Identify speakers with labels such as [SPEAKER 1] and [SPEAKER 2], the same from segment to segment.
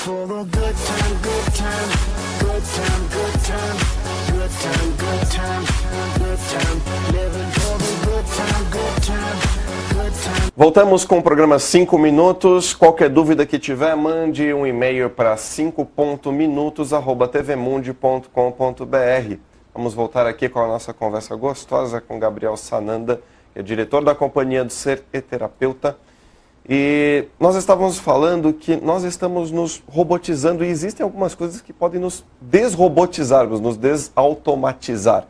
[SPEAKER 1] for the good time, good time, good time, good time, good time, good time, good time, living for the good time, good time, good time.
[SPEAKER 2] Voltamos com o programa 5 Minutos. Qualquer dúvida que tiver, mande um e-mail para 5.minutos@tvmundi.com.br. Vamos voltar aqui com a nossa conversa gostosa com Gabriel Sananda, que é diretor da Companhia do Ser e terapeuta. E nós estávamos falando que nós estamos nos robotizando e existem algumas coisas que podem nos desrobotizar, nos desautomatizar.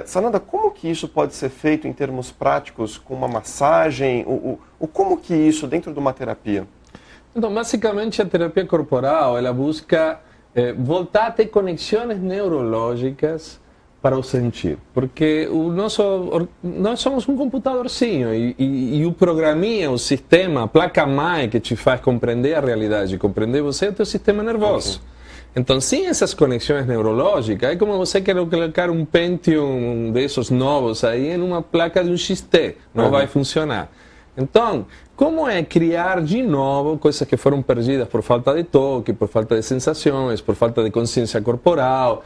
[SPEAKER 2] Sananda, como que isso pode ser feito em termos práticos, com uma massagem? Como que isso dentro de uma terapia?
[SPEAKER 3] Então, basicamente, a terapia corporal, ela busca voltar a ter conexões neurológicas para o sentir. Porque nós somos um computadorzinho e o programinha, o sistema, a placa-mãe que te faz compreender a realidade, compreender você é o teu sistema nervoso. Okay. Então, sem essas conexões neurológicas, é como você quer colocar um Pentium desses novos aí em uma placa de um XT, não vai funcionar. Então, como é criar de novo coisas que foram perdidas por falta de toque, por falta de sensações, por falta de consciência corporal,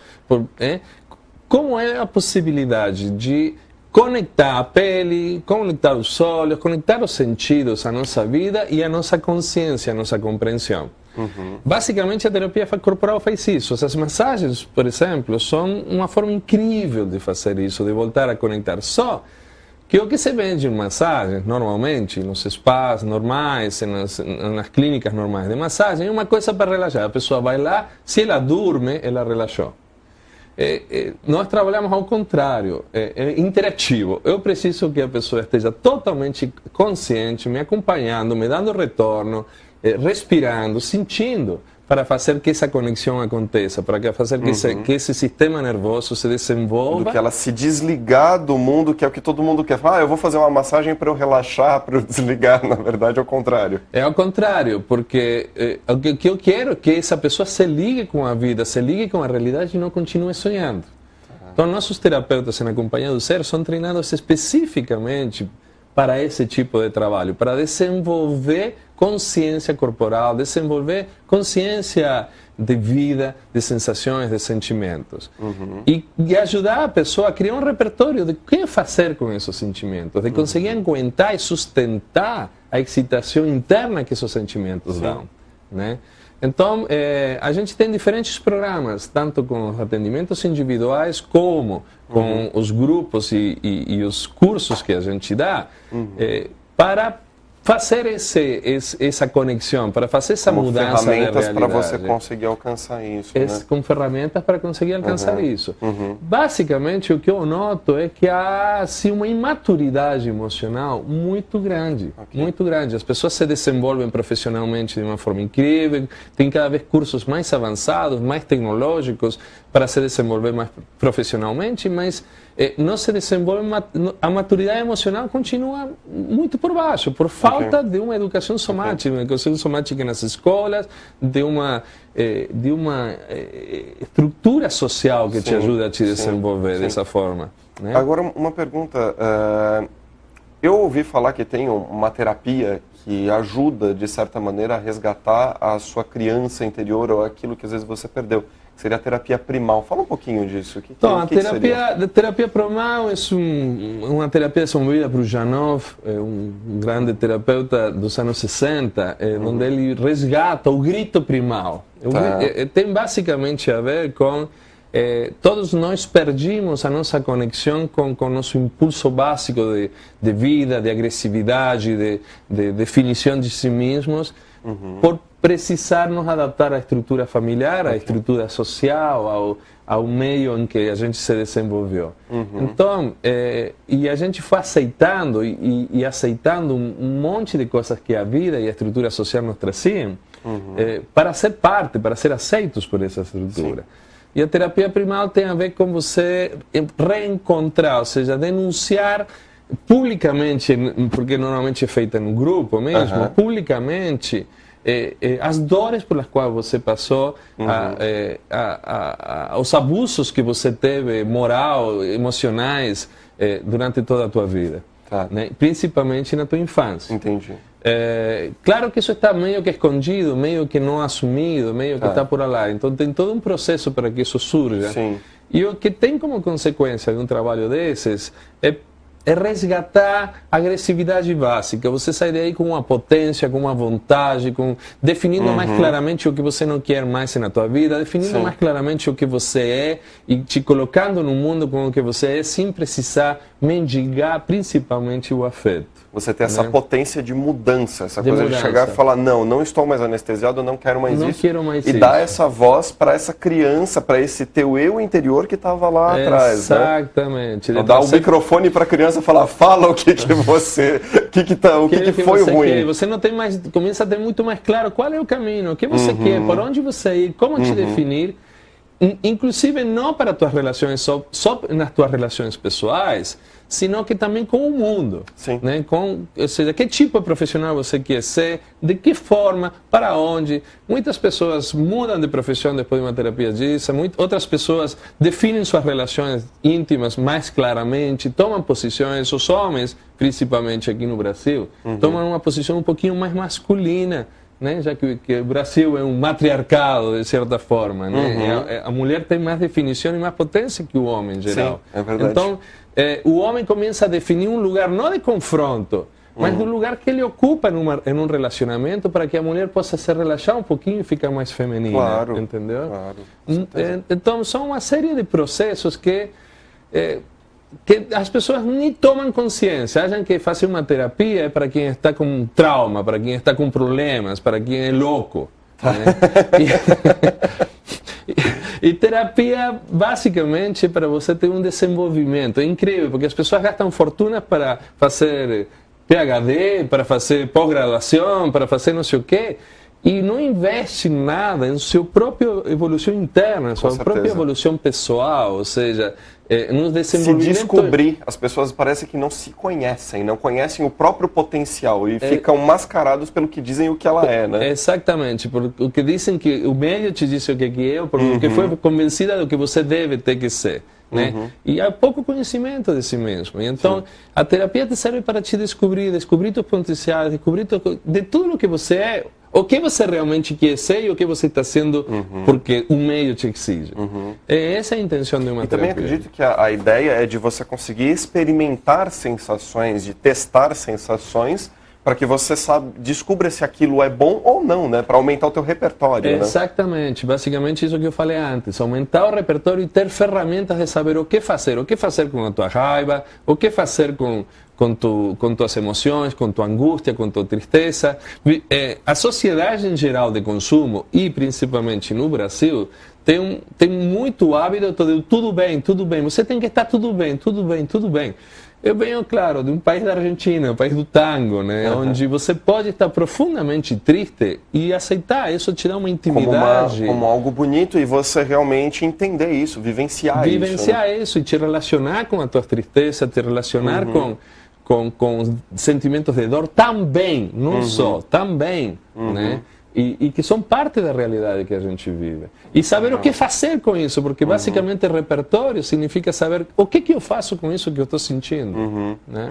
[SPEAKER 3] como é a possibilidade de conectar a pele, conectar os olhos, conectar os sentidos à nossa vida e à nossa consciência, à nossa compreensão. Basicamente, a terapia corporal faz isso. Essas massagens, por exemplo, são uma forma incrível de fazer isso, de voltar a conectar. Só que o que se vende em massagens, normalmente, nos spas normais, nas clínicas normais de massagem, é uma coisa para relaxar. A pessoa vai lá, se ela dorme, ela relaxou. Nós trabalhamos ao contrário, é interativo. Eu preciso que a pessoa esteja totalmente consciente, me acompanhando, me dando retorno, respirando, sentindo, para fazer que essa conexão aconteça, para fazer que esse sistema nervoso se desenvolva. Do
[SPEAKER 2] que ela se desligar do mundo, que é o que todo mundo quer. Eu vou fazer uma massagem para eu relaxar, para eu desligar. Na verdade, é o contrário.
[SPEAKER 3] É ao contrário, porque o que eu quero é que essa pessoa se ligue com a vida, se ligue com a realidade e não continue sonhando. Então, nossos terapeutas na Companhia do Ser são treinados especificamente para esse tipo de trabalho, para desenvolver consciência corporal, desenvolver consciência de vida, de sensações, de sentimentos. E ajudar a pessoa a criar um repertório de o que fazer com esses sentimentos, de conseguir aguentar e sustentar a excitação interna que esses sentimentos dão. Né? Então, a gente tem diferentes programas, tanto com os atendimentos individuais como com os grupos e os cursos que a gente dá, para fazer essa conexão, para fazer essa mudança de realidade.
[SPEAKER 2] Ferramentas para você conseguir alcançar isso. Né?
[SPEAKER 3] Com ferramentas para conseguir alcançar isso. Basicamente, o que eu noto é que há assim, uma imaturidade emocional muito grande. Muito grande. As pessoas se desenvolvem profissionalmente de uma forma incrível, tem cada vez cursos mais avançados, mais tecnológicos para se desenvolver mais profissionalmente, mas não se desenvolve, a maturidade emocional continua muito por baixo, por falta de uma educação somática, uma educação somática nas escolas, de uma estrutura social que te ajuda a te desenvolver dessa forma. Né?
[SPEAKER 2] Agora, uma pergunta. Eu ouvi falar que tem uma terapia que ajuda, de certa maneira, a resgatar a sua criança interior ou aquilo que às vezes você perdeu. Seria a terapia primal. Fala um pouquinho disso.
[SPEAKER 3] A terapia primal é uma terapia desenvolvida por Janov, um grande terapeuta dos anos 60, onde ele resgata o grito primal. Tem basicamente a ver com todos nós perdemos a nossa conexão com o nosso impulso básico de vida, de agressividade, de definição de si mesmos, por precisar nos adaptar à estrutura familiar, à estrutura social, ao meio em que a gente se desenvolveu. Então, e a gente foi aceitando e aceitando um monte de coisas que a vida e a estrutura social nos traziam para ser parte, para ser aceitos por essa estrutura. E a terapia primal tem a ver com você reencontrar, ou seja, denunciar publicamente, porque normalmente é feita no grupo mesmo, publicamente, as dores pelas quais você passou, os abusos que você teve, moral, emocionais, durante toda a tua vida. Né? Principalmente na tua infância.
[SPEAKER 2] Entendi.
[SPEAKER 3] claro que isso está meio que escondido, meio que não assumido, meio que está por lá. Então tem todo um processo para que isso surja.
[SPEAKER 2] Sim.
[SPEAKER 3] E o que tem como consequência de um trabalho desses é resgatar a agressividade básica. Você sai daí com uma potência, com uma vontade, definindo mais claramente o que você não quer mais na tua vida, definindo mais claramente o que você é e te colocando no mundo com o que você é, sem precisar mendigar principalmente o afeto.
[SPEAKER 2] Você tem essa potência de mudança, essa coisa de chegar e falar, não estou mais anestesiado, não quero mais isso.
[SPEAKER 3] Quero mais
[SPEAKER 2] e
[SPEAKER 3] isso.
[SPEAKER 2] dar essa voz para essa criança, para esse teu eu interior que estava lá atrás.
[SPEAKER 3] Exatamente.
[SPEAKER 2] Né? Dar o microfone para a criança e falar, fala o que você, o que foi ruim.
[SPEAKER 3] Quer. Você não tem mais, começa a ter muito mais claro qual é o caminho, o que você quer, por onde você ir, como te definir. Inclusive não para tuas relações, só nas tuas relações pessoais, sino que também com o mundo.
[SPEAKER 2] Sim.
[SPEAKER 3] Né? Ou seja, que tipo de profissional você quer ser, de que forma, para onde. Muitas pessoas mudam de profissão depois de uma terapia disso, outras pessoas definem suas relações íntimas mais claramente, tomam posições, os homens, principalmente aqui no Brasil, tomam uma posição um pouquinho mais masculina. Né? Já que o Brasil é um matriarcado, de certa forma. Né? A mulher tem mais definição e mais potência que o homem, em geral.
[SPEAKER 2] Sim, é verdade.
[SPEAKER 3] Então, o homem começa a definir um lugar, não de confronto, mas do lugar que ele ocupa em um relacionamento para que a mulher possa se relaxar um pouquinho e ficar mais feminina.
[SPEAKER 2] Claro,
[SPEAKER 3] entendeu?
[SPEAKER 2] Claro,
[SPEAKER 3] então, são uma série de processos que as pessoas nem tomam consciência, acham que fazer uma terapia é para quem está com trauma, para quem está com problemas, para quem é louco. Né? E terapia, basicamente, é para você ter um desenvolvimento. É incrível, porque as pessoas gastam fortunas para fazer PhD, para fazer pós-graduação, para fazer não sei o quê, e não investe nada em sua própria evolução interna, sua própria evolução pessoal, ou seja, no desenvolvimento...
[SPEAKER 2] Se descobrir, as pessoas parecem que não se conhecem, não conhecem o próprio potencial e ficam mascarados pelo que dizem o que ela é, né?
[SPEAKER 3] Exatamente, porque dizem que o meio te diz o que é, porque foi convencida do que você deve ter que ser. Né? E há pouco conhecimento de si mesmo. Então, a terapia te serve para te descobrir teus potenciais, descobrir de tudo o que você é, o que você realmente quer ser e o que você está sendo porque o meio te exige. Essa é a intenção de uma terapia.
[SPEAKER 2] E também acredito que a ideia é de você conseguir experimentar sensações, de testar sensações, para que você descubra se aquilo é bom ou não, né? Para aumentar o teu repertório.
[SPEAKER 3] Exatamente, né? Basicamente isso que eu falei antes, aumentar o repertório e ter ferramentas de saber o que fazer com a tua raiva, o que fazer com tuas emoções, com tua angústia, com tua tristeza. A sociedade em geral de consumo, e principalmente no Brasil, tem muito hábito de tudo bem, você tem que estar tudo bem. Eu venho, claro, de um país da Argentina, um país do tango, né? Onde você pode estar profundamente triste e aceitar, isso te dá uma intimidade.
[SPEAKER 2] Como algo bonito e você realmente entender isso, vivenciar isso.
[SPEAKER 3] Vivenciar isso e te relacionar com a tua tristeza, te relacionar com sentimentos de dor também, não só, também, né? E que são parte da realidade que a gente vive. E saber o que fazer com isso, porque basicamente repertório significa saber o que eu faço com isso que eu estou sentindo. Né?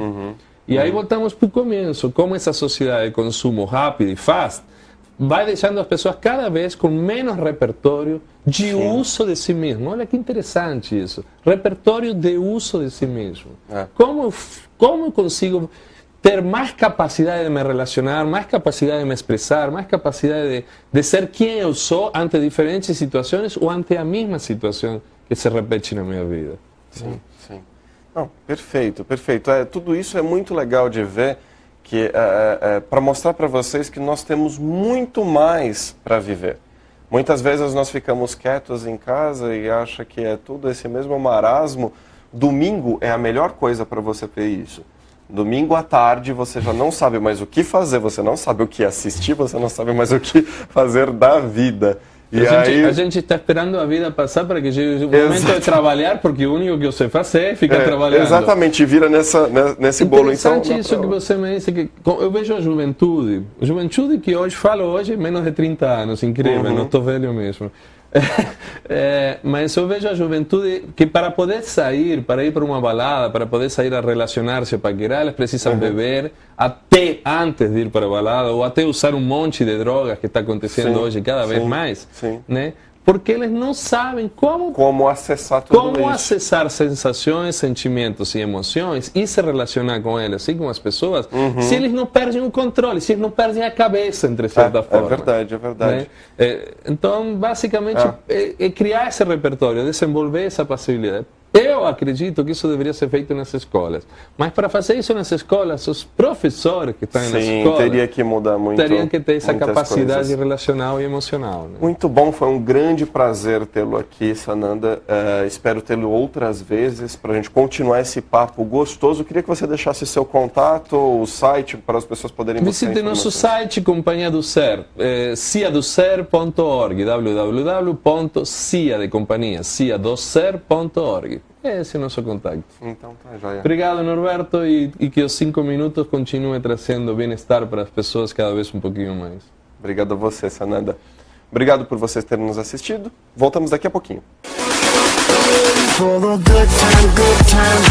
[SPEAKER 3] E aí voltamos para o começo, como essa sociedade de consumo rápido e fast vai deixando as pessoas cada vez com menos repertório de uso de si mesmo. Olha que interessante isso. Repertório de uso de si mesmo. Como eu consigo ter mais capacidade de me relacionar, mais capacidade de me expressar, mais capacidade de ser quem eu sou ante diferentes situações ou ante a mesma situação que se repete na minha vida.
[SPEAKER 2] Sim. Não, perfeito. Tudo isso é muito legal de ver, que para mostrar para vocês que nós temos muito mais para viver. Muitas vezes nós ficamos quietos em casa e acha que é tudo esse mesmo marasmo. Domingo é a melhor coisa para você ter isso. Domingo à tarde você já não sabe mais o que fazer, você não sabe o que assistir, você não sabe mais o que fazer da vida. E
[SPEAKER 3] a gente está esperando a vida passar para que chegue o momento de trabalhar, porque o único que eu sei fazer é ficar trabalhando.
[SPEAKER 2] Exatamente, vira nesse bolo.
[SPEAKER 3] Interessante isso que você me disse, que eu vejo a juventude que hoje, falo hoje, menos de 30 anos, incrível, não estou velho mesmo. Mas eu vejo a juventude que para poder sair, para ir para uma balada, para poder sair a relacionar-se, a paquerar, eles precisam beber até antes de ir para a balada, ou até usar um monte de drogas que está acontecendo hoje cada vez mais, né? Porque eles não sabem como
[SPEAKER 2] acessar tudo isso.
[SPEAKER 3] acessar sensações, sentimentos e emoções e se relacionar com eles, assim, com as pessoas, se eles não perdem o controle, se eles não perdem a cabeça, entre certa forma.
[SPEAKER 2] É verdade, é verdade.
[SPEAKER 3] Né? Então, basicamente, é criar esse repertório, desenvolver essa possibilidade. Eu acredito que isso deveria ser feito nas escolas. Mas para fazer isso nas escolas, os professores que estão nas escolas
[SPEAKER 2] teria que mudar muito.
[SPEAKER 3] Teriam que ter essa capacidade relacional e emocional. Né?
[SPEAKER 2] Muito bom, foi um grande prazer tê-lo aqui, Sananda. Espero tê-lo outras vezes para a gente continuar esse papo gostoso. Queria que você deixasse seu contato, o site, para as pessoas poderem buscar
[SPEAKER 3] Visite nosso site, Companhia do Ser, ciadoser.org, www.ciadoser.org. Esse é o nosso contato.
[SPEAKER 2] Então tá, joia.
[SPEAKER 3] Obrigado, Norberto, e que os 5 minutos continuem trazendo bem-estar para as pessoas cada vez um pouquinho mais.
[SPEAKER 2] Obrigado a você, Sananda. Obrigado por vocês terem nos assistido. Voltamos daqui a pouquinho.
[SPEAKER 1] For a good time, good time.